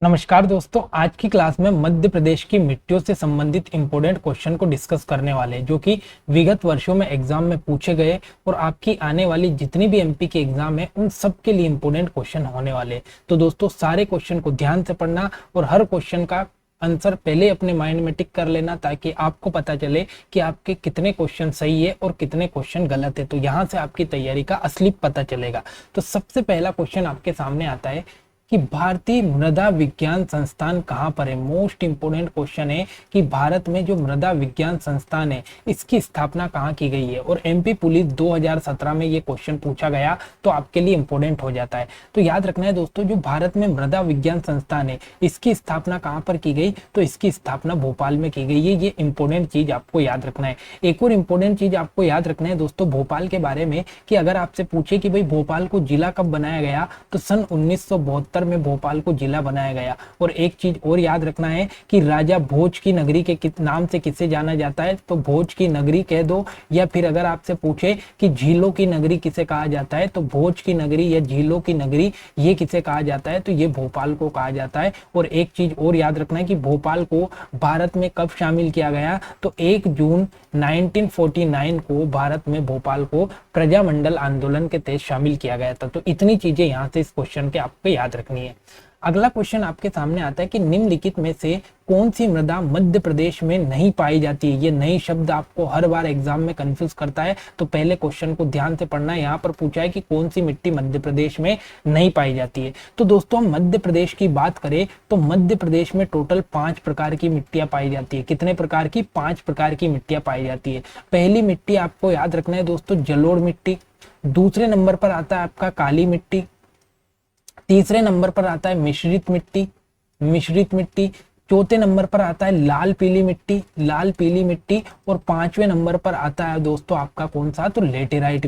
नमस्कार दोस्तों, आज की क्लास में मध्य प्रदेश की मिट्टियों से संबंधित इंपॉर्टेंट क्वेश्चन को डिस्कस करने वाले हैं जो कि विगत वर्षों में एग्जाम में पूछे गए और आपकी आने वाली जितनी भी एमपी के एग्जाम है उन सब के लिए इंपॉर्टेंट क्वेश्चन होने वाले हैं। तो दोस्तों सारे क्वेश्चन को ध्यान से पढ़ना और हर क्वेश्चन का आंसर पहले अपने माइंड में टिक कर लेना ताकि आपको पता चले कि आपके कितने क्वेश्चन सही है और कितने क्वेश्चन गलत है। तो यहाँ से आपकी तैयारी का असली पता चलेगा। तो सबसे पहला क्वेश्चन आपके सामने आता है कि भारतीय मृदा विज्ञान संस्थान कहाँ पर है। मोस्ट इंपोर्टेंट क्वेश्चन है कि भारत में जो मृदा विज्ञान संस्थान है इसकी स्थापना कहाँ की गई है। और एमपी पुलिस 2017 में ये क्वेश्चन पूछा गया तो आपके लिए इंपोर्टेंट हो जाता है। तो याद रखना है दोस्तों, जो भारत में मृदा विज्ञान संस्थान है इसकी स्थापना कहाँ पर की गई, तो इसकी स्थापना भोपाल में की गई है। ये इंपोर्टेंट चीज आपको याद रखना है। एक और इंपोर्टेंट चीज आपको याद रखना है दोस्तों भोपाल के बारे में कि अगर आपसे पूछे कि भाई भोपाल को जिला कब बनाया गया, तो सन 1972 में भोपाल को जिला बनाया गया। और एक चीज और याद रखना है कि राजा भोज की नगरी के नाम से किसे जाना जाता है, तो भोज की नगरी कह दो, या फिर अगर आपसे पूछे कि झीलों की नगरी किसे कहा जाता है, तो भोज की नगरी या झीलों की नगरी ये किसे कहा जाता है, तो ये भोपाल को कहा जाता है। और एक चीज और याद रखना है कि भोपाल को भारत में कब शामिल किया गया, तो 1 जून 1949 को भारत में भोपाल को प्रजामंडल आंदोलन के तहत शामिल किया गया था। तो इतनी चीजें यहाँ से इस क्वेश्चन के आपको याद रखनी है। अगला क्वेश्चन आपके सामने आता है कि निम्नलिखित में से कौन सी मृदा मध्य प्रदेश में नहीं पाई जाती है। ये नई शब्द आपको हर बार एग्जाम में कंफ्यूज करता है, तो पहले क्वेश्चन को ध्यान से पढ़ना है। यहाँ पर पूछा है कि कौन सी मिट्टी मध्य प्रदेश में नहीं पाई जाती है। तो दोस्तों हम मध्य प्रदेश की बात करें तो मध्य प्रदेश में टोटल 5 प्रकार की मिट्टियां पाई जाती है। कितने प्रकार की? 5 प्रकार की मिट्टियां पाई जाती है। पहली मिट्टी आपको याद रखना है दोस्तों जलोढ़ मिट्टी। दूसरे नंबर पर आता है आपका काली मिट्टी। तीसरे नंबर पर आता है मिश्रित मिट्टी। चौथे नंबर पर आता है लाल पीली मिट्टी। और पांचवें नंबर पर आता है दोस्तों आपका कौन सा, तो लेटेराइट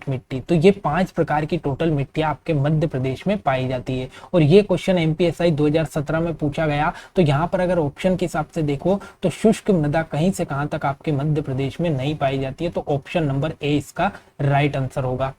मिट्टी। तो ये 5 प्रकार की टोटल मिट्टियां आपके मध्य प्रदेश में पाई जाती है। और ये क्वेश्चन एमपीएसआई 2017 में पूछा गया। तो यहाँ पर अगर ऑप्शन के हिसाब से देखो तो शुष्क मृदा कहीं से कहां तक आपके मध्य प्रदेश में नहीं पाई जाती है, तो ऑप्शन नंबर ए इसका राइट आंसर होगा।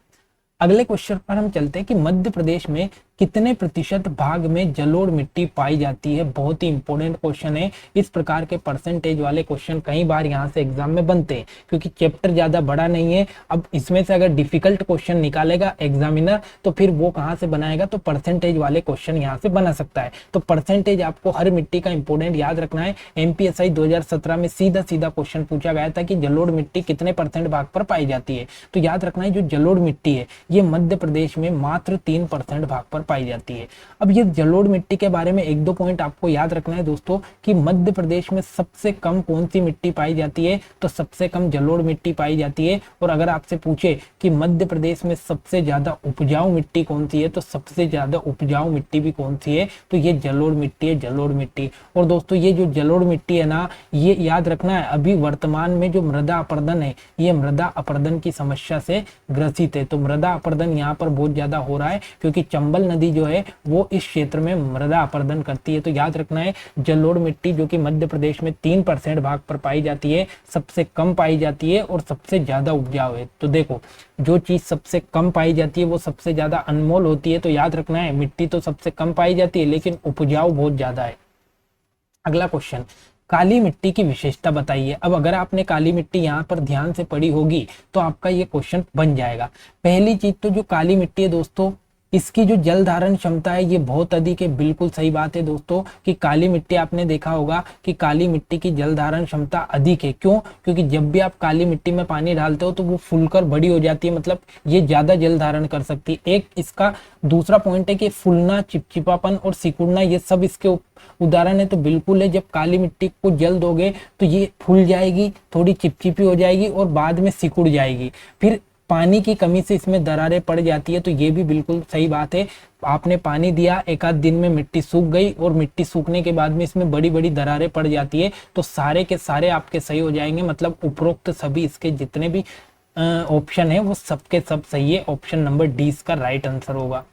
अगले क्वेश्चन पर हम चलते हैं कि मध्य प्रदेश में कितने प्रतिशत भाग में जलोढ़ मिट्टी पाई जाती है। बहुत ही इंपॉर्टेंट क्वेश्चन है। इस प्रकार के परसेंटेज वाले क्वेश्चन कई बार यहाँ से एग्जाम में बनते हैं क्योंकि चैप्टर ज्यादा बड़ा नहीं है। अब इसमें से अगर डिफिकल्ट क्वेश्चन निकालेगा एग्जामिनर तो फिर वो कहाँ से बनाएगा, तो परसेंटेज वाले क्वेश्चन यहाँ से बना सकता है। तो परसेंटेज आपको हर मिट्टी का इंपॉर्टेंट याद रखना है। एमपीएसआई 2017 में सीधा क्वेश्चन पूछा गया था कि जलोढ़ मिट्टी कितने % भाग पर पाई जाती है। तो याद रखना है जो जलोढ़ मिट्टी है ये मध्य प्रदेश में मात्र 3% भाग पर पाई जाती है। अब ये जलोढ़ मिट्टी के बारे में 1-2 पॉइंट आपको याद रखना है दोस्तों कि मध्य प्रदेश में सबसे कम कौन सी मिट्टी पाई जाती है, तो सबसे कम जलोढ़ मिट्टी पाई जाती है। और अगर आपसे पूछे कि मध्य प्रदेश में सबसे ज्यादा उपजाऊ मिट्टी कौन सी है, तो सबसे ज्यादा उपजाऊ मिट्टी भी कौन सी है, तो ये जलोढ़ मिट्टी है, जलोढ़ मिट्टी। और दोस्तों ये जो जलोढ़ मिट्टी है ना, ये याद रखना है अभी वर्तमान में जो मृदा अपरदन है ये मृदा अपरदन की समस्या से ग्रसित है। तो मृदा अपरदन यहाँ पर बहुत ज्यादा हो रहा है क्योंकि चंबल नदी जो है वो इस क्षेत्र में मृदा अपरदन करती है। तो याद रखना है जलोढ़ मिट्टी जो कि मध्य प्रदेश में 3% भाग पर पाई जाती है, सबसे कम पाई जाती है और सबसे ज्यादा उपजाऊ है। तो देखो जो चीज सबसे कम पाई जाती है वो सबसे ज्यादा अनमोल होती है। तो याद रखना है मिट्टी तो सबसे कम पाई जाती है लेकिन उपजाऊ बहुत ज्यादा है। अगला क्वेश्चन, काली मिट्टी की विशेषता बताइए। अब अगर आपने काली मिट्टी यहाँ पर ध्यान से पढ़ी होगी तो आपका ये क्वेश्चन बन जाएगा। पहली चीज तो जो काली मिट्टी है दोस्तों इसकी जो जल धारण क्षमता है ये बहुत अधिक है। बिल्कुल सही बात है दोस्तों कि काली मिट्टी आपने देखा होगा कि काली मिट्टी की जल धारण क्षमता अधिक है। क्यों? क्योंकि जब भी आप काली मिट्टी में पानी डालते हो तो वो फूलकर बड़ी हो जाती है, मतलब ये ज्यादा जल धारण कर सकती है। एक इसका दूसरा पॉइंट है कि फूलना, चिपचिपापन और सिकुड़ना ये सब इसके उदाहरण है। तो बिल्कुल है, जब काली मिट्टी को जल दोगे तो ये फूल जाएगी, थोड़ी चिपचिपी हो जाएगी और बाद में सिकुड़ जाएगी। फिर पानी की कमी से इसमें दरारें पड़ जाती है। तो ये भी बिल्कुल सही बात है। आपने पानी दिया, एक आध दिन में मिट्टी सूख गई और मिट्टी सूखने के बाद में इसमें बड़ी बड़ी दरारें पड़ जाती है। तो सारे के सारे आपके सही हो जाएंगे, मतलब उपरोक्त सभी इसके जितने भी ऑप्शन है वो सबके सब सही है। ऑप्शन नंबर डी इसका राइट आंसर होगा।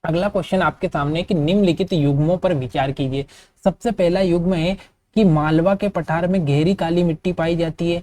अगला क्वेश्चन आपके सामने कि निम्नलिखित युग्मों पर विचार कीजिए। सबसे पहला युग्म है कि मालवा के पठार में गहरी काली मिट्टी पाई जाती है।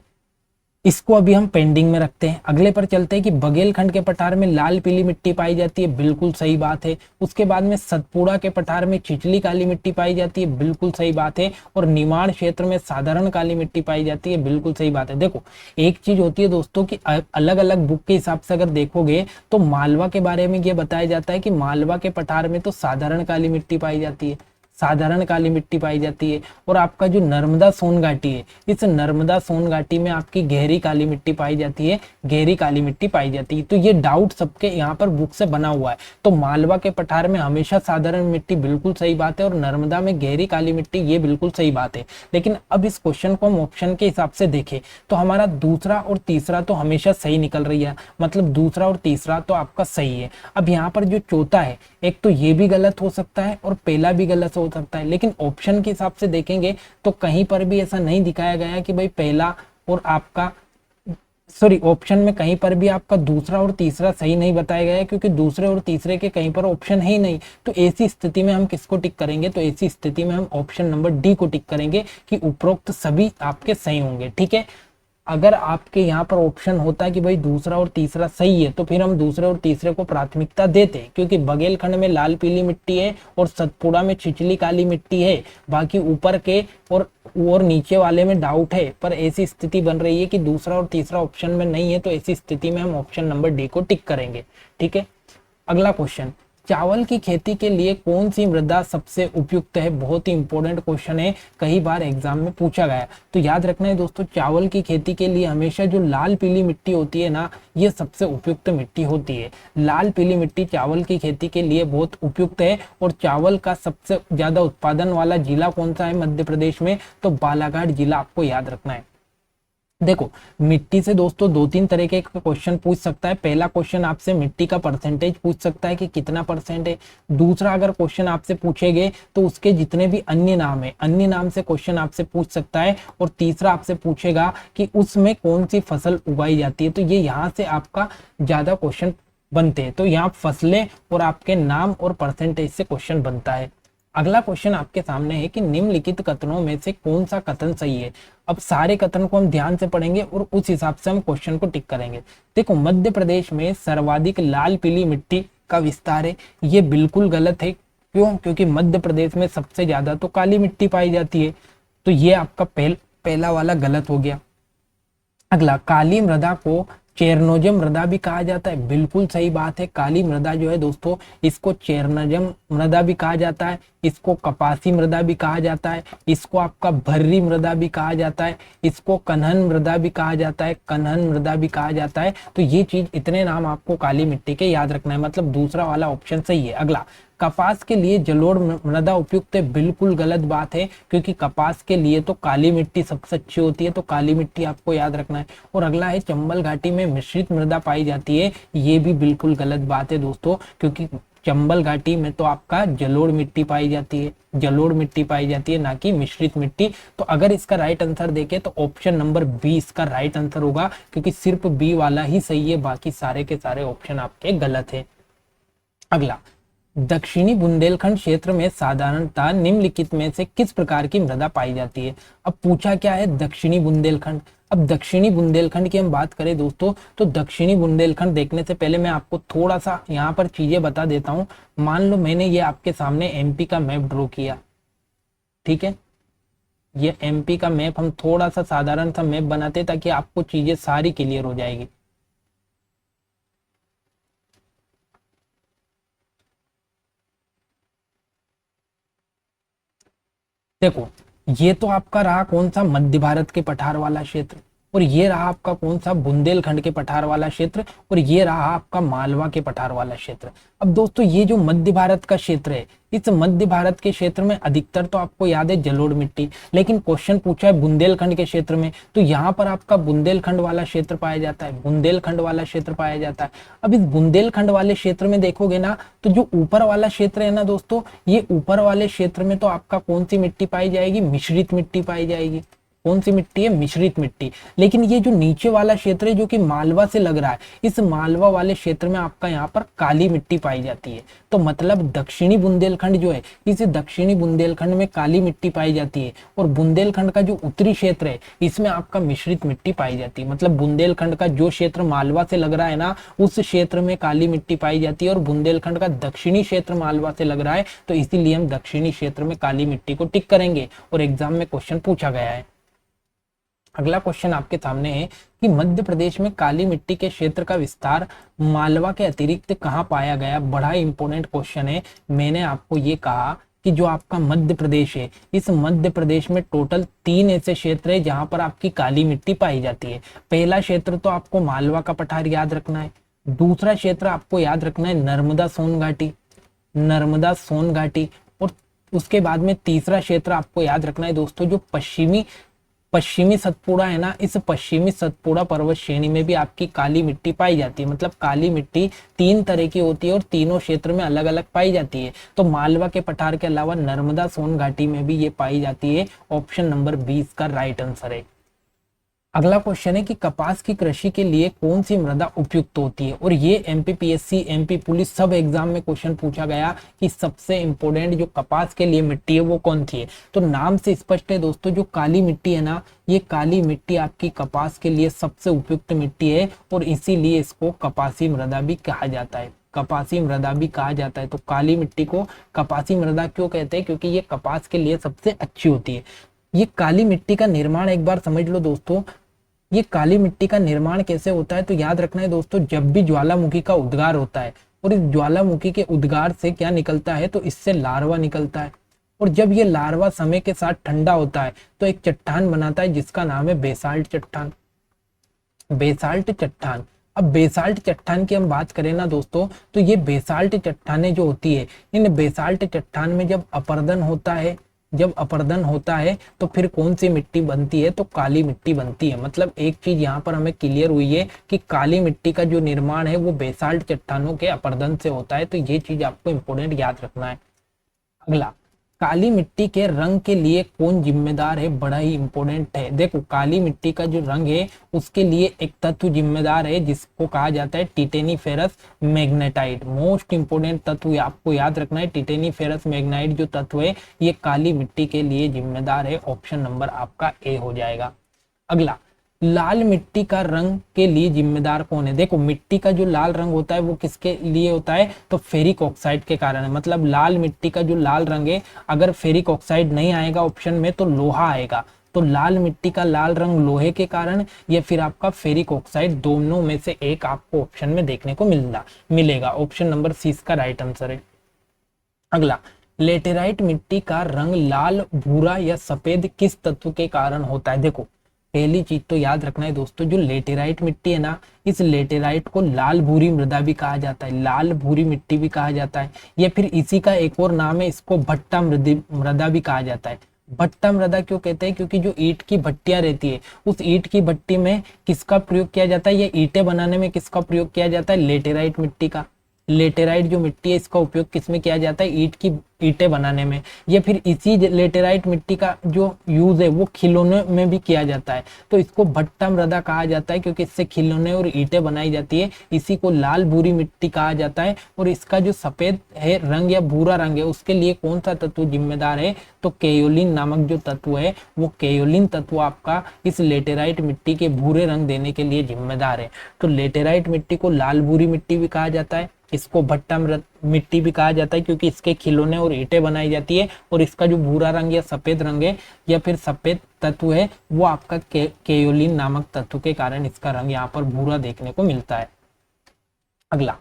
इसको अभी हम पेंडिंग में रखते हैं। अगले पर चलते हैं कि बघेलखंड के पठार में लाल पीली मिट्टी पाई जाती है, बिल्कुल सही बात है। उसके बाद में सतपुड़ा के पठार में चिचली काली मिट्टी पाई जाती है, बिल्कुल सही बात है। और निमाड़ क्षेत्र में साधारण काली मिट्टी पाई जाती है, बिल्कुल सही बात है। देखो एक चीज होती है दोस्तों कि अलग अलग बुक के हिसाब से अगर देखोगे तो मालवा के बारे में ये बताया जाता है कि मालवा के पठार में तो साधारण काली मिट्टी पाई जाती है, साधारण काली मिट्टी पाई जाती है। और आपका जो नर्मदा सोन घाटी है, इस नर्मदा सोन घाटी में आपकी गहरी काली मिट्टी पाई जाती है, गहरी काली मिट्टी पाई जाती है। तो ये डाउट सबके यहाँ पर बुक से बना हुआ है। तो मालवा के पठार में हमेशा साधारण मिट्टी, बिल्कुल सही बात है। और नर्मदा में गहरी काली मिट्टी, ये बिल्कुल सही बात है। लेकिन अब इस क्वेश्चन को हम ऑप्शन के हिसाब से देखें तो हमारा दूसरा और तीसरा तो हमेशा सही निकल रही है, मतलब दूसरा और तीसरा तो आपका सही है। अब यहाँ पर जो चौथा है, एक तो ये भी गलत हो सकता है और पहला भी गलत हो सकता है। लेकिन ऑप्शन के हिसाब से देखेंगे तो कहीं पर भी ऐसा नहीं दिखाया गया कि भाई पहला और आपका, सॉरी, ऑप्शन में कहीं पर भी आपका दूसरा और तीसरा सही नहीं बताया गया है, क्योंकि दूसरे और तीसरे के कहीं पर ऑप्शन है ही नहीं। तो ऐसी स्थिति में हम किसको टिक करेंगे? तो ऐसी स्थिति में हम ऑप्शन नंबर डी को टिक करेंगे कि उपरोक्त सभी आपके सही होंगे। ठीक है, अगर आपके यहाँ पर ऑप्शन होता है कि भाई दूसरा और तीसरा सही है तो फिर हम दूसरे और तीसरे को प्राथमिकता देते, क्योंकि बघेलखंड में लाल पीली मिट्टी है और सतपुड़ा में छिछली काली मिट्टी है। बाकी ऊपर के और नीचे वाले में डाउट है, पर ऐसी स्थिति बन रही है कि दूसरा और तीसरा ऑप्शन में नहीं है, तो ऐसी स्थिति में हम ऑप्शन नंबर डी को टिक करेंगे। ठीक है, अगला क्वेश्चन, चावल की खेती के लिए कौन सी मृदा सबसे उपयुक्त है? बहुत ही इंपॉर्टेंट क्वेश्चन है, कई बार एग्जाम में पूछा गया। तो याद रखना है दोस्तों, चावल की खेती के लिए हमेशा जो लाल पीली मिट्टी होती है ना, ये सबसे उपयुक्त मिट्टी होती है। लाल पीली मिट्टी चावल की खेती के लिए बहुत उपयुक्त है। और चावल का सबसे ज्यादा उत्पादन वाला जिला कौन सा है मध्य प्रदेश में? तो बालाघाट जिला आपको याद रखना है। देखो मिट्टी से दोस्तों दो तीन तरह के क्वेश्चन पूछ सकता है। पहला क्वेश्चन आपसे मिट्टी का परसेंटेज पूछ सकता है कि कितना परसेंट है। दूसरा अगर क्वेश्चन आपसे पूछेंगे तो उसके जितने भी अन्य नाम है, अन्य नाम से क्वेश्चन आपसे पूछ सकता है। और तीसरा आपसे पूछेगा कि उसमें कौन सी फसल उगाई जाती है। तो ये यहाँ से आपका ज्यादा क्वेश्चन बनते हैं। तो यहाँ फसलें और आपके नाम और परसेंटेज से क्वेश्चन बनता है। अगला क्वेश्चन आपके सामने है कि निम्नलिखित कथनों में से कौन सा कथन सही है। अब सारे कथन को हम ध्यान से पढ़ेंगे और उस हिसाब से हम क्वेश्चन को टिक करेंगे। देखो मध्य प्रदेश में सर्वाधिक लाल पीली मिट्टी का विस्तार है, ये बिल्कुल गलत है। क्यों? क्योंकि मध्य प्रदेश में सबसे ज्यादा तो काली मिट्टी पाई जाती है। तो ये आपका पहला वाला गलत हो गया। अगला, काली मृदा को चेरनोजम मृदा भी कहा जाता है, बिल्कुल सही बात है। काली मृदा जो है दोस्तों, इसको चेरनोजम मृदा भी कहा जाता है, इसको कपासी मृदा भी कहा जाता है, इसको आपका भर्री मृदा भी कहा जाता है, इसको कन्हन मृदा भी कहा जाता है, कन्हन मृदा भी कहा जाता है। तो ये चीज, इतने नाम आपको काली मिट्टी के याद रखना है, मतलब दूसरा वाला ऑप्शन सही है। अगला, कपास के लिए जलोढ़ मृदा उपयुक्त है, बिल्कुल गलत बात है, क्योंकि कपास के लिए तो काली मिट्टी सबसे अच्छी होती है। तो काली मिट्टी आपको याद रखना है। और अगला है चंबल घाटी में मिश्रित मृदा पाई जाती है, ये भी बिल्कुल गलत बात है दोस्तों, क्योंकि चंबल घाटी में तो आपका जलोढ़ मिट्टी पाई जाती है, जलोढ़ मिट्टी पाई जाती है, ना कि मिश्रित मिट्टी। तो अगर इसका राइट आंसर देखें तो ऑप्शन नंबर बी इसका राइट आंसर होगा, क्योंकि सिर्फ बी वाला ही सही है, बाकी सारे के सारे ऑप्शन आपके गलत है। अगला, दक्षिणी बुंदेलखंड क्षेत्र में साधारणतः निम्नलिखित में से किस प्रकार की मृदा पाई जाती है? अब पूछा क्या है? दक्षिणी बुंदेलखंड। अब दक्षिणी बुंदेलखंड की हम बात करें दोस्तों, तो दक्षिणी बुंदेलखंड देखने से पहले मैं आपको थोड़ा सा यहाँ पर चीजें बता देता हूँ। मान लो मैंने ये आपके सामने एमपी का मैप ड्रॉ किया, ठीक है, ये एमपी का मैप, हम थोड़ा सा साधारण सा मैप बनाते ताकि आपको चीजें सारी क्लियर हो जाएगी। देखो ये तो आपका रहा कौन सा? मध्य भारत के पठार वाला क्षेत्र, और ये रहा आपका कौन सा? बुंदेलखंड के पठार वाला क्षेत्र, और ये रहा आपका मालवा के पठार वाला क्षेत्र। अब दोस्तों ये जो मध्य भारत का क्षेत्र है, इस मध्य भारत के क्षेत्र में अधिकतर तो आपको याद है जलोढ़ मिट्टी, लेकिन क्वेश्चन पूछा है बुंदेलखंड के क्षेत्र में, तो यहाँ पर आपका बुंदेलखंड वाला क्षेत्र पाया जाता है, बुंदेलखंड वाला क्षेत्र पाया जाता है। अब इस बुंदेलखंड वाले क्षेत्र में देखोगे ना, तो जो ऊपर वाला क्षेत्र है ना दोस्तों, ये ऊपर वाले क्षेत्र में तो आपका कौन सी मिट्टी पाई जाएगी? मिश्रित मिट्टी पाई जाएगी। कौन सी मिट्टी है? मिश्रित मिट्टी। लेकिन ये जो नीचे वाला क्षेत्र है जो कि मालवा से लग रहा है, इस मालवा वाले क्षेत्र में आपका यहाँ पर काली मिट्टी पाई जाती है। तो मतलब दक्षिणी बुंदेलखंड जो है, इस दक्षिणी बुंदेलखंड में काली मिट्टी पाई जाती है, और बुंदेलखंड का जो उत्तरी क्षेत्र है इसमें आपका मिश्रित मिट्टी पाई जाती है। मतलब बुंदेलखंड का जो क्षेत्र मालवा से लग रहा है ना, उस क्षेत्र में काली मिट्टी पाई जाती है, और बुंदेलखंड का दक्षिणी क्षेत्र मालवा से लग रहा है, तो इसीलिए हम दक्षिणी क्षेत्र में काली मिट्टी को टिक करेंगे, और एग्जाम में क्वेश्चन पूछा गया है। अगला क्वेश्चन आपके सामने है कि मध्य प्रदेश में काली मिट्टी के क्षेत्र का विस्तार मालवा के अतिरिक्त कहाँ पाया गया? बड़ा इंपॉर्टेंट क्वेश्चन है। मैंने आपको ये कहा कि जो आपका मध्य प्रदेश है, इस मध्य प्रदेश में टोटल 3 ऐसे क्षेत्र है जहां पर आपकी काली मिट्टी पाई जाती है। पहला क्षेत्र तो आपको मालवा का पठार याद रखना है। दूसरा क्षेत्र आपको याद रखना है नर्मदा सोन घाटी, नर्मदा सोन घाटी। और उसके बाद में तीसरा क्षेत्र आपको याद रखना है दोस्तों, जो पश्चिमी सतपुड़ा है ना, इस पश्चिमी सतपुड़ा पर्वत श्रेणी में भी आपकी काली मिट्टी पाई जाती है। मतलब काली मिट्टी 3 तरह की होती है और तीनों क्षेत्र में अलग अलग पाई जाती है। तो मालवा के पठार के अलावा नर्मदा सोन घाटी में भी ये पाई जाती है। ऑप्शन नंबर 20 का राइट आंसर है। अगला क्वेश्चन है कि कपास की कृषि के लिए कौन सी मृदा उपयुक्त होती है? और ये एमपीपीएससी, एमपी पुलिस सब एग्जाम में क्वेश्चन पूछा गया कि सबसे इंपॉर्टेंट जो कपास के लिए मिट्टी है वो कौन सी है। तो नाम से स्पष्ट है दोस्तों, जो काली मिट्टी है ना, ये काली मिट्टी आपकी कपास के लिए सबसे उपयुक्त मिट्टी है, और इसीलिए इसको कपासी मृदा भी कहा जाता है। कपासी मृदा भी कहा जाता है। तो काली मिट्टी को कपासी मृदा क्यों कहते हैं? क्योंकि ये कपास के लिए सबसे अच्छी होती है। ये काली मिट्टी का निर्माण एक बार समझ लो दोस्तों, ये काली मिट्टी का निर्माण कैसे होता है? तो याद रखना है दोस्तों, जब भी ज्वालामुखी का उद्गार होता है, और इस ज्वालामुखी के उद्गार से क्या निकलता है? तो इससे लार्वा निकलता है, और जब ये लार्वा समय के साथ ठंडा होता है तो एक चट्टान बनाता है जिसका नाम है बेसाल्ट चट्टान। बेसाल्ट चट्टान। अब बेसाल्ट चट्टान की हम बात करें ना दोस्तों, तो ये बेसाल्ट चट्टानें जो होती है, इन बेसाल्ट चट्टान में जब अपरदन होता है, जब अपरदन होता है तो फिर कौन सी मिट्टी बनती है? तो काली मिट्टी बनती है। मतलब एक चीज यहाँ पर हमें क्लियर हुई है कि काली मिट्टी का जो निर्माण है वो बेसाल्ट चट्टानों के अपरदन से होता है। तो ये चीज आपको इंपोर्टेंट याद रखना है। अगला, काली मिट्टी के रंग के लिए कौन जिम्मेदार है? बड़ा ही इंपॉर्टेंट है। देखो, काली मिट्टी का जो रंग है उसके लिए एक तत्व जिम्मेदार है जिसको कहा जाता है टिटेनीफेरस मैग्नेटाइट। मोस्ट इंपोर्टेंट तत्व आपको याद रखना है। टिटेनीफेरस मैग्नेटाइट जो तत्व है ये काली मिट्टी के लिए जिम्मेदार है। ऑप्शन नंबर आपका ए हो जाएगा। अगला, लाल मिट्टी का रंग के लिए जिम्मेदार कौन है? देखो, मिट्टी का जो लाल रंग होता है वो किसके लिए होता है? तो फेरिक ऑक्साइड के कारण है। मतलब लाल मिट्टी का जो लाल रंग है, अगर फेरिक ऑक्साइड नहीं आएगा ऑप्शन में तो लोहा आएगा। तो लाल मिट्टी का लाल रंग लोहे के कारण या फिर आपका फेरिक ऑक्साइड, दोनों में से एक आपको ऑप्शन में देखने को मिलेगा। ऑप्शन नंबर सी इसका राइट आंसर है। अगला, लेटेराइट मिट्टी का रंग लाल, भूरा या सफेद किस तत्व के कारण होता है? देखो, पहली चीज तो याद रखना है दोस्तों, जो लेटेराइट मिट्टी है ना, इस लेटेराइट को लाल भूरी मृदा भी कहा जाता है, लाल भूरी मिट्टी भी कहा जाता है, या फिर इसी का एक और नाम है, इसको भट्टा मृदा भी कहा जाता है। भट्टा मृदा क्यों कहते हैं? क्योंकि जो ईंट की भट्टियां रहती है, उस ईंट की भट्टी में किसका प्रयोग किया जाता है? ये ईंटें बनाने में किसका प्रयोग किया जाता है? लेटेराइट मिट्टी का। लेटेराइट जो मिट्टी है इसका उपयोग किसमें किया जाता है? ईंट की ईंटें बनाने में। या फिर इसी लेटेराइट मिट्टी का जो यूज है वो खिलौने में भी किया जाता है। तो इसको भट्टा मृदा कहा जाता है क्योंकि इससे खिलौने और ईंटें बनाई जाती है। इसी को लाल भूरी मिट्टी कहा जाता है। और इसका जो सफेद है रंग या भूरा रंग है उसके लिए कौन सा तत्व जिम्मेदार है? तो केयोलिन नामक जो तत्व है, वो केयोलिन तत्व आपका इस लेटेराइट मिट्टी के भूरे रंग देने के लिए जिम्मेदार है। तो लेटेराइट मिट्टी को लाल भूरी मिट्टी भी कहा जाता है, इसको भट्टा मिट्टी भी कहा जाता है क्योंकि इसके खिलौने और ईंटें बनाई जाती है। और इसका जो भूरा रंग या सफेद रंग है या फिर सफेद तत्व है वो आपका केयोलिन नामक तत्व के कारण इसका रंग यहाँ पर भूरा देखने को मिलता है। अगला,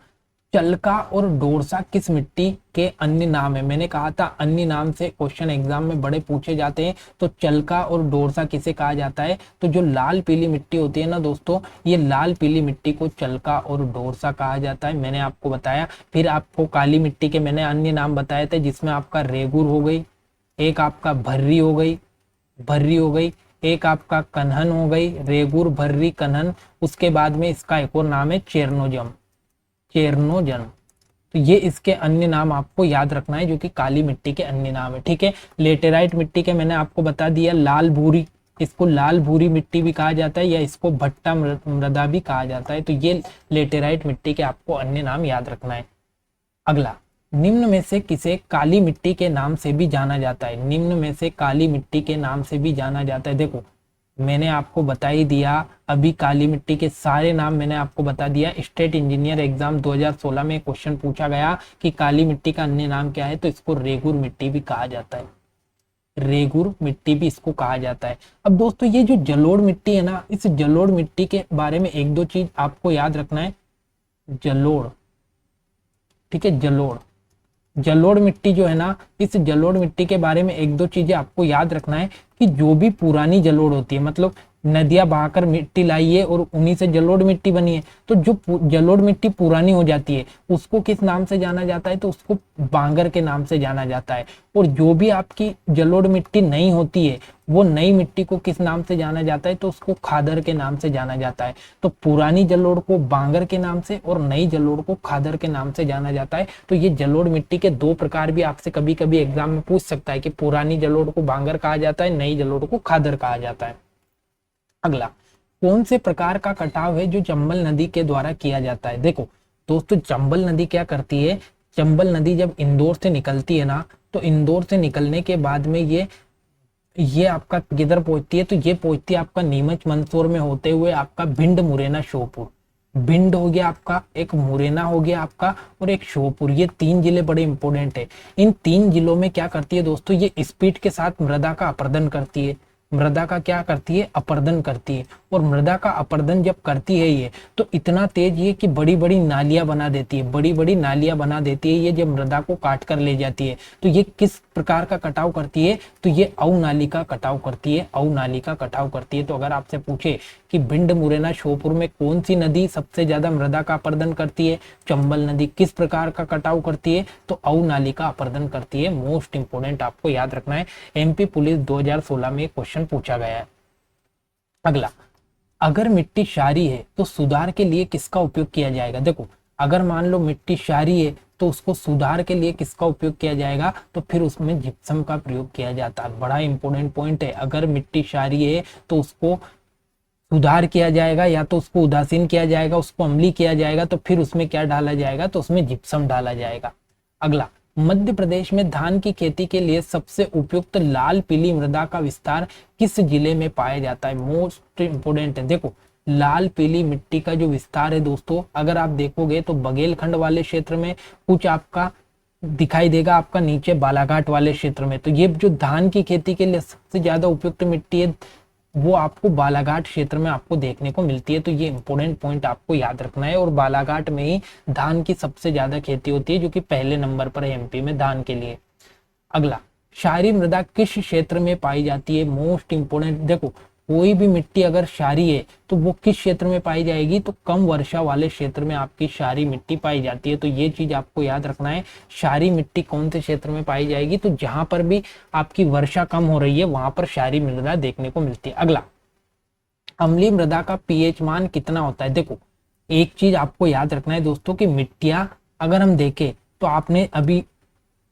चलका और डोरसा किस मिट्टी के अन्य नाम है? मैंने कहा था अन्य नाम से क्वेश्चन एग्जाम में बड़े पूछे जाते हैं। तो चलका और डोरसा किसे कहा जाता है? तो जो लाल पीली मिट्टी होती है ना दोस्तों, ये लाल पीली मिट्टी को चलका और डोरसा कहा जाता है, मैंने आपको बताया। फिर आपको काली मिट्टी के मैंने अन्य नाम बताए थे जिसमें आपका रेगुर हो गई, एक आपका भर्री हो गई, एक आपका कन्हन हो गई, रेगुर, भर्री, कन्हन। उसके बाद में इसका एक और नाम है चेरनोजन। तो ये इसके अन्य नाम आपको याद रखना है जो कि काली मिट्टी के अन्य नाम है। ठीक है, लेटेराइट मिट्टी के मैंने आपको बता दिया लाल भूरी, इसको लाल भूरी मिट्टी भी कहा जाता है या इसको भट्टा मृदा भी कहा जाता है। तो ये लेटेराइट मिट्टी के आपको अन्य नाम याद रखना है। अगला, निम्न में से किसे काली मिट्टी के नाम से भी जाना जाता है? निम्न में से काली मिट्टी के नाम से भी जाना जाता है। देखो मैंने आपको बता ही दिया, अभी काली मिट्टी के सारे नाम मैंने आपको बता दिया। स्टेट इंजीनियर एग्जाम 2016 में क्वेश्चन पूछा गया कि काली मिट्टी का अन्य नाम क्या है, तो इसको रेगुर मिट्टी भी कहा जाता है। रेगुर मिट्टी भी इसको कहा जाता है। अब दोस्तों ये जो जलोढ़ मिट्टी है ना, इस जलोढ़ मिट्टी के बारे में एक दो चीज आपको याद रखना है। जलोढ़, ठीक है, जलोढ़ मिट्टी जो है ना, इस जलोढ़ मिट्टी के बारे में एक दो चीजें आपको याद रखना है कि जो भी पुरानी जलोढ़ होती है, मतलब नदियां बहाकर मिट्टी लाई है और उन्हीं से जलोढ़ मिट्टी बनी है, तो जो जलोढ़ मिट्टी पुरानी हो जाती है उसको किस नाम से जाना जाता है? तो उसको बांगर के नाम से जाना जाता है। और जो भी आपकी जलोढ़ मिट्टी नई होती है वो नई मिट्टी को किस नाम से जाना जाता है? तो उसको खादर के नाम से जाना जाता है। तो पुरानी जलोढ़ को बांगर के नाम से और नई जलोढ़ को खादर के नाम से जाना जाता है। तो ये जलोढ़ मिट्टी के दो प्रकार भी आपसे कभी कभी एग्जाम में पूछ सकता है कि पुरानी जलोढ़ को बांगर कहा जाता है, नई जलोढ़ को खादर कहा जाता है। अगला, कौन से प्रकार का कटाव है जो चंबल नदी के द्वारा किया जाता है? देखो दोस्तों, चंबल नदी क्या करती है, चंबल नदी जब इंदौर से निकलती है ना, तो इंदौर से निकलने के बाद में ये आपका किधर पहुंचती है? तो ये पहुंचती है आपका नीमच मंदसौर में होते हुए आपका भिंड, मुरैना, श्योपुर। भिंड हो गया आपका, एक मुरैना हो गया आपका, और एक श्योपुर। ये तीन जिले बड़े इंपॉर्टेंट है। इन तीन जिलों में क्या करती है दोस्तों, ये स्पीड के साथ मृदा का अपरदन करती है। मृदा का क्या करती है? अपरदन करती है। और मृदा का अपरदन जब करती है ये, तो इतना तेज ये कि बड़ी बड़ी नालियां बना देती है, बड़ी बड़ी नालियां बना देती है ये, जब मृदा को काट कर ले जाती है। तो ये किस प्रकार का कटाव करती है? तो ये अवनाली का कटाव करती है, अवनाली का कटाव करती है। तो अगर आपसे पूछे कि भिंड, मुरैना, श्योपुर में कौन सी नदी सबसे ज्यादा मृदा का अपरदन करती है? चंबल नदी। किस प्रकार का कटाव करती है? तो अवनाली का अपरदन करती है। मोस्ट इंपोर्टेंट आपको याद रखना है, MP पुलिस 2016 में क्वेश्चन पूछा गया है। अगला, अगर मिट्टी क्षारीय है तो सुधार के लिए किसका उपयोग किया जाएगा? देखो अगर मान लो मिट्टी क्षारीय है तो उसको सुधार के लिए किसका उपयोग किया जाएगा? तो फिर उसमें जिप्सम का प्रयोग किया जाता है। बड़ा इंपॉर्टेंट पॉइंट है, अगर मिट्टी क्षारीय है तो उसको सुधार किया जाएगा, या तो उसको उदासीन किया जाएगा, उसको अम्लीय किया जाएगा, तो फिर उसमें क्या डाला जाएगा? तो उसमें जिप्सम डाला जाएगा। अगला, मध्य प्रदेश में धान की खेती के लिए सबसे उपयुक्त लाल पीली मृदा का विस्तार किस जिले में पाया जाता है? मोस्ट इंपोर्टेंट है। देखो लाल पीली मिट्टी का जो विस्तार है दोस्तों, अगर आप देखोगे तो बघेलखंड वाले क्षेत्र में कुछ आपका दिखाई देगा, आपका नीचे बालाघाट वाले क्षेत्र में। तो ये जो धान की खेती के लिए सबसे ज्यादा उपयुक्त मिट्टी है वो आपको बालाघाट क्षेत्र में आपको देखने को मिलती है। तो ये इंपॉर्टेंट पॉइंट आपको याद रखना है। और बालाघाट में ही धान की सबसे ज्यादा खेती होती है, जो कि पहले नंबर पर है MP में धान के लिए। अगला, क्षारीय मृदा किस क्षेत्र में पाई जाती है? मोस्ट इंपोर्टेंट, देखो कोई भी मिट्टी अगर क्षारीय है तो वो किस क्षेत्र में पाई जाएगी? तो कम वर्षा वाले क्षेत्र में आपकी क्षारीय मिट्टी पाई जाती है। तो ये चीज आपको याद रखना है, क्षारीय मिट्टी कौन से क्षेत्र में पाई जाएगी? तो जहां पर भी आपकी वर्षा कम हो रही है वहां पर क्षारीय मृदा देखने को मिलती है। अगला, अम्लीय मृदा का pH मान कितना होता है? देखो एक चीज आपको याद रखना है दोस्तों कि मिट्टियां अगर हम देखें तो आपने अभी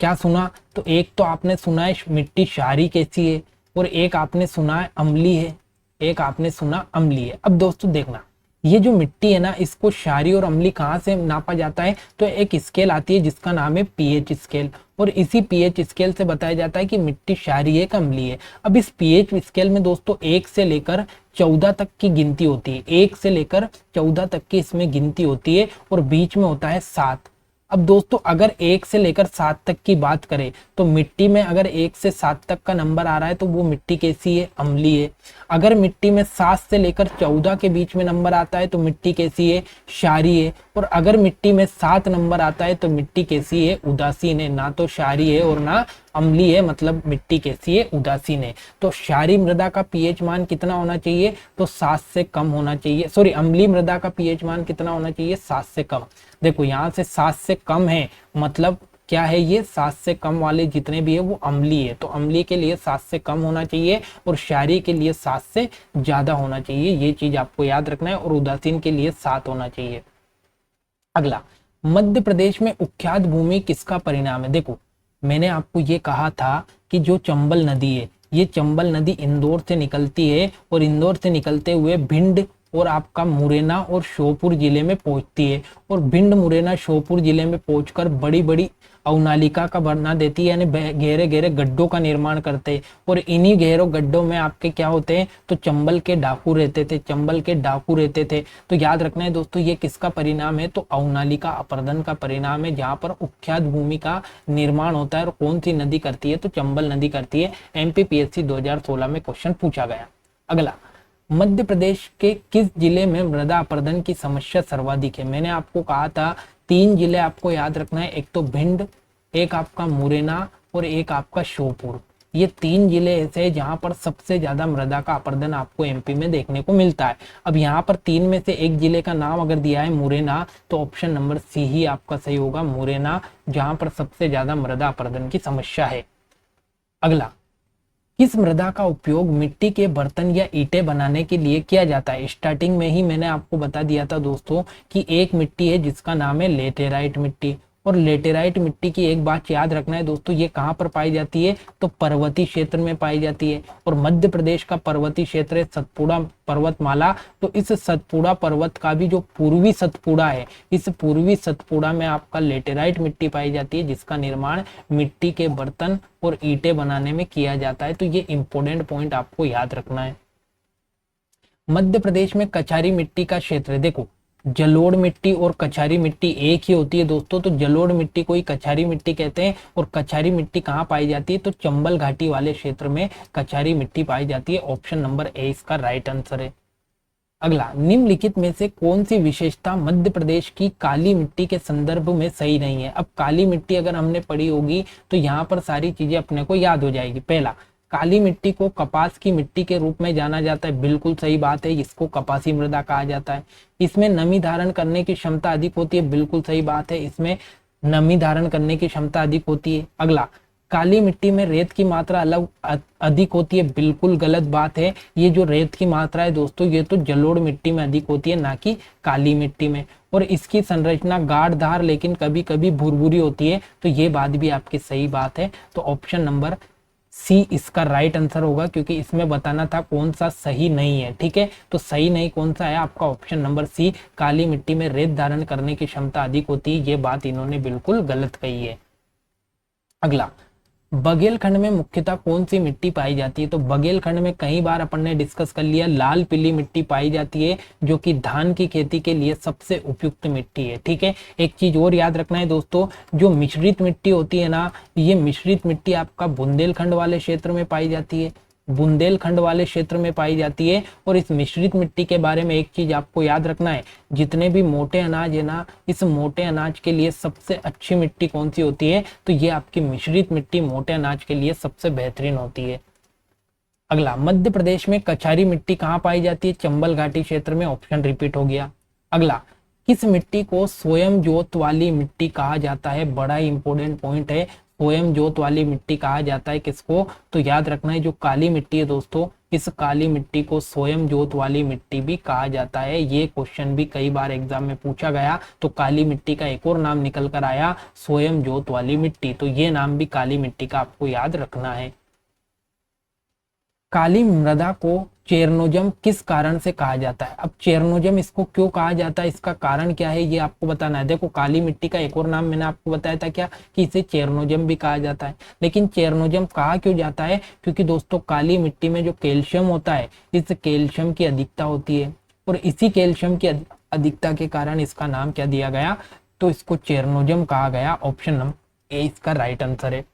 क्या सुना? तो एक तो आपने सुना है मिट्टी क्षारीय कैसी है, और एक आपने सुना है अम्लीय है, एक आपने सुना अम्लीय है। अब दोस्तों देखना, ये जो मिट्टी है ना, इसको क्षारीय और अम्लीय कहाँ से नापा जाता है? तो एक स्केल आती है जिसका नाम है pH स्केल, और इसी pH स्केल से बताया जाता है कि मिट्टी क्षारीय है कि अम्लीय है। अब इस pH स्केल में दोस्तों 1 से लेकर 14 तक की गिनती होती है, 1 से लेकर 14 तक की इसमें गिनती होती है, और बीच में होता है 7। अब दोस्तों अगर 1 से लेकर 7 तक की बात करें तो मिट्टी में अगर 1 से 7 तक का नंबर आ रहा है तो वो मिट्टी कैसी है? अम्लीय है। अगर मिट्टी में 7 से लेकर 14 के बीच में नंबर आता है तो मिट्टी कैसी है? क्षारीय है। और अगर मिट्टी में 7 नंबर आता है तो मिट्टी कैसी है? उदासीन है। ना तो क्षारीय है और ना अम्लीय है, मतलब मिट्टी कैसी है? उदासीन है। तो क्षारीय मृदा का pH मान कितना होना चाहिए? तो 7 से कम होना चाहिए। सॉरी, अम्लीय मृदा का pH मान कितना होना चाहिए? 7 से कम। देखो यहाँ से 7 से कम है, मतलब क्या है? ये 7 से कम वाले जितने भी है वो अम्लीय है। तो अम्लीय के लिए 7 से कम होना चाहिए और क्षारीय के लिए 7 से ज्यादा होना चाहिए। ये चीज आपको याद रखना है। और उदासीन के लिए 7 होना चाहिए। अगला, मध्य प्रदेश में उख्यात भूमि किसका परिणाम है? देखो मैंने आपको ये कहा था कि जो चंबल नदी है, ये चंबल नदी इंदौर से निकलती है और इंदौर से निकलते हुए भिंड और आपका मुरैना और श्योपुर जिले में पहुंचती है और भिंड मुरैना श्योपुर जिले में पहुंचकर बड़ी बड़ी अवनालिका का बना देती है, यानी गहरे गहरे गड्ढों का निर्माण करते हैं। और इन्हीं गहरों गड्ढों में आपके क्या होते हैं, तो चंबल के डाकू रहते थे, चंबल के डाकू रहते थे। तो याद रखना है दोस्तों, ये किसका परिणाम है, तो अवनालिका अपरदन का परिणाम है, जहां पर उख्यात भूमि का निर्माण होता है। और कौन सी नदी करती है, तो चंबल नदी करती है। एमपीपीएससी 2016 में क्वेश्चन पूछा गया। अगला, मध्य प्रदेश के किस जिले में मृदा अपरदन की समस्या सर्वाधिक है। मैंने आपको कहा था 3 जिले आपको याद रखना है, एक तो भिंड, एक आपका मुरैना और एक आपका श्योपुर। ये 3 जिले ऐसे हैं जहां पर सबसे ज्यादा मृदा का अपरदन आपको एमपी में देखने को मिलता है। अब यहाँ पर 3 में से एक जिले का नाम अगर दिया है मुरैना, तो ऑप्शन नंबर सी ही आपका सही होगा, मुरैना, जहां पर सबसे ज्यादा मृदा अपरदन की समस्या है। अगला, किस मृदा का उपयोग मिट्टी के बर्तन या ईंटें बनाने के लिए किया जाता है। स्टार्टिंग में ही मैंने आपको बता दिया था दोस्तों कि एक मिट्टी है जिसका नाम है लेटेराइट मिट्टी। और लेटेराइट मिट्टी की एक बात याद रखना है दोस्तों, ये कहाँ पर पाई जाती है, तो पर्वतीय क्षेत्र में पाई जाती है। और मध्य प्रदेश का पर्वतीय क्षेत्र है सतपुड़ा पर्वतमाला। तो इस सतपुड़ा पर्वत का भी जो पूर्वी सतपुड़ा है, इस पूर्वी सतपुड़ा में आपका लेटेराइट मिट्टी पाई जाती है, जिसका निर्माण मिट्टी के बर्तन और ईंटें बनाने में किया जाता है। तो ये इंपॉर्टेंट पॉइंट आपको याद रखना है। मध्य प्रदेश में कछारी मिट्टी का क्षेत्र, देखो जलोढ़ मिट्टी और कछारी मिट्टी एक ही होती है दोस्तों। तो जलोढ़ मिट्टी को ही कछारी मिट्टी कहते हैं। और कछारी मिट्टी कहाँ पाई जाती है, तो चंबल घाटी वाले क्षेत्र में कछारी मिट्टी पाई जाती है। ऑप्शन नंबर ए इसका राइट आंसर है। अगला, निम्नलिखित में से कौन सी विशेषता मध्य प्रदेश की काली मिट्टी के संदर्भ में सही नहीं है। अब काली मिट्टी अगर हमने पढ़ी होगी तो यहाँ पर सारी चीजें अपने को याद हो जाएगी। पहला, काली मिट्टी को कपास की मिट्टी के रूप में जाना जाता है, बिल्कुल सही बात है, इसको कपासी मृदा कहा जाता है। इसमें नमी धारण करने की क्षमता अधिक होती है, बिल्कुल सही बात है, इसमें नमी धारण करने की क्षमता अधिक होती है। अगला, काली मिट्टी में रेत की मात्रा अलग अधिक होती है, बिल्कुल गलत बात है। ये जो रेत की मात्रा है दोस्तों, ये तो जलोढ़ मिट्टी में अधिक होती है, ना कि काली मिट्टी में। और इसकी संरचना गाढ़धार लेकिन कभी कभी भुरभुरी होती है। तो ये बात भी आपकी सही बात है। तो ऑप्शन नंबर सी इसका राइट आंसर होगा, क्योंकि इसमें बताना था कौन सा सही नहीं है। ठीक है, तो सही नहीं कौन सा है आपका, ऑप्शन नंबर सी, काली मिट्टी में रेत धारण करने की क्षमता अधिक होती है। ये बात इन्होंने बिल्कुल गलत कही है। अगला, बघेलखंड में मुख्यतः कौन सी मिट्टी पाई जाती है। तो बघेलखंड में कई बार अपन ने डिस्कस कर लिया, लाल पीली मिट्टी पाई जाती है, जो कि धान की खेती के लिए सबसे उपयुक्त मिट्टी है। ठीक है, एक चीज और याद रखना है दोस्तों, जो मिश्रित मिट्टी होती है ना, ये मिश्रित मिट्टी आपका बुंदेलखंड वाले क्षेत्र में पाई जाती है, बुंदेलखंड वाले क्षेत्र में पाई जाती है। और इस मिश्रित मिट्टी के बारे में एक चीज आपको याद रखना है, जितने भी मोटे अनाज है ना, इस मोटे अनाज के लिए सबसे अच्छी मिट्टी कौन सी होती है, तो ये आपकी मिश्रित मिट्टी मोटे अनाज के लिए सबसे बेहतरीन होती है। अगला, मध्य प्रदेश में कछारी मिट्टी कहाँ पाई जाती है, चंबल घाटी क्षेत्र में, ऑप्शन रिपीट हो गया। अगला, किस मिट्टी को स्वयं जोत वाली मिट्टी कहा जाता है, बड़ा ही इंपॉर्टेंट पॉइंट है, स्वयं जोत वाली मिट्टी कहा जाता है किसको, तो याद रखना है जो काली मिट्टी है दोस्तों, इस काली मिट्टी को स्वयं जोत वाली मिट्टी भी कहा जाता है। ये क्वेश्चन भी कई बार एग्जाम में पूछा गया। तो काली मिट्टी का एक और नाम निकल कर आया, स्वयं जोत वाली मिट्टी। तो ये नाम भी काली मिट्टी का आपको याद रखना है। काली मृदा को चेरनोजम किस कारण से कहा जाता है। अब चेरनोजम इसको क्यों कहा जाता है, इसका कारण क्या है, ये आपको बताना है। देखो, काली मिट्टी का एक और नाम मैंने आपको बताया था क्या, कि इसे चेरनोजम भी कहा जाता है। लेकिन चेरनोजम कहा क्यों जाता है, क्योंकि दोस्तों काली मिट्टी में जो कैल्शियम होता है, इस कैल्शियम की अधिकता होती है। और इसी कैल्शियम की अधिकता के कारण इसका नाम क्या दिया गया, तो इसको चेरनोजम कहा गया। ऑप्शन नंबर ए इसका राइट आंसर है।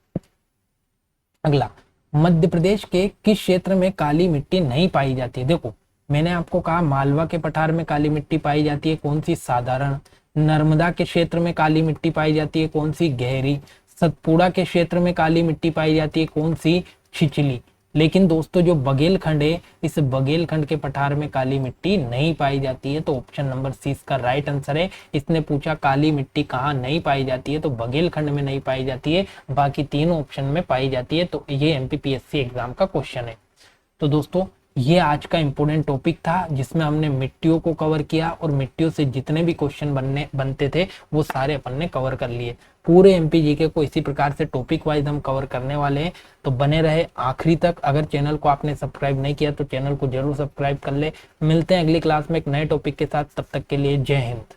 अगला, मध्य प्रदेश के किस क्षेत्र में काली मिट्टी नहीं पाई जाती है। देखो, मैंने आपको कहा मालवा के पठार में काली मिट्टी पाई जाती है, कौन सी, साधारण। नर्मदा के क्षेत्र में काली मिट्टी पाई जाती है, कौन सी, गहरी। सतपुड़ा के क्षेत्र में काली मिट्टी पाई जाती है, कौन सी, छिछली। लेकिन दोस्तों जो बघेलखंड है, इस बघेलखंड के पठार में काली मिट्टी नहीं पाई जाती है। तो ऑप्शन नंबर सी इसका राइट आंसर है। इसने पूछा काली मिट्टी कहाँ नहीं पाई जाती है, तो बघेलखंड में नहीं पाई जाती है, बाकी तीनों ऑप्शन में पाई जाती है। तो ये एमपीपीएससी एग्जाम का क्वेश्चन है। तो दोस्तों ये आज का इम्पोर्टेंट टॉपिक था जिसमें हमने मिट्टियों को कवर किया और मिट्टियों से जितने भी क्वेश्चन बनते थे वो सारे अपन ने कवर कर लिए। पूरे एमपी जीके को इसी प्रकार से टॉपिक वाइज हम कवर करने वाले हैं, तो बने रहे आखिरी तक। अगर चैनल को आपने सब्सक्राइब नहीं किया तो चैनल को जरूर सब्सक्राइब कर ले। मिलते हैं अगली क्लास में एक नए टॉपिक के साथ, तब तक के लिए जय हिंद।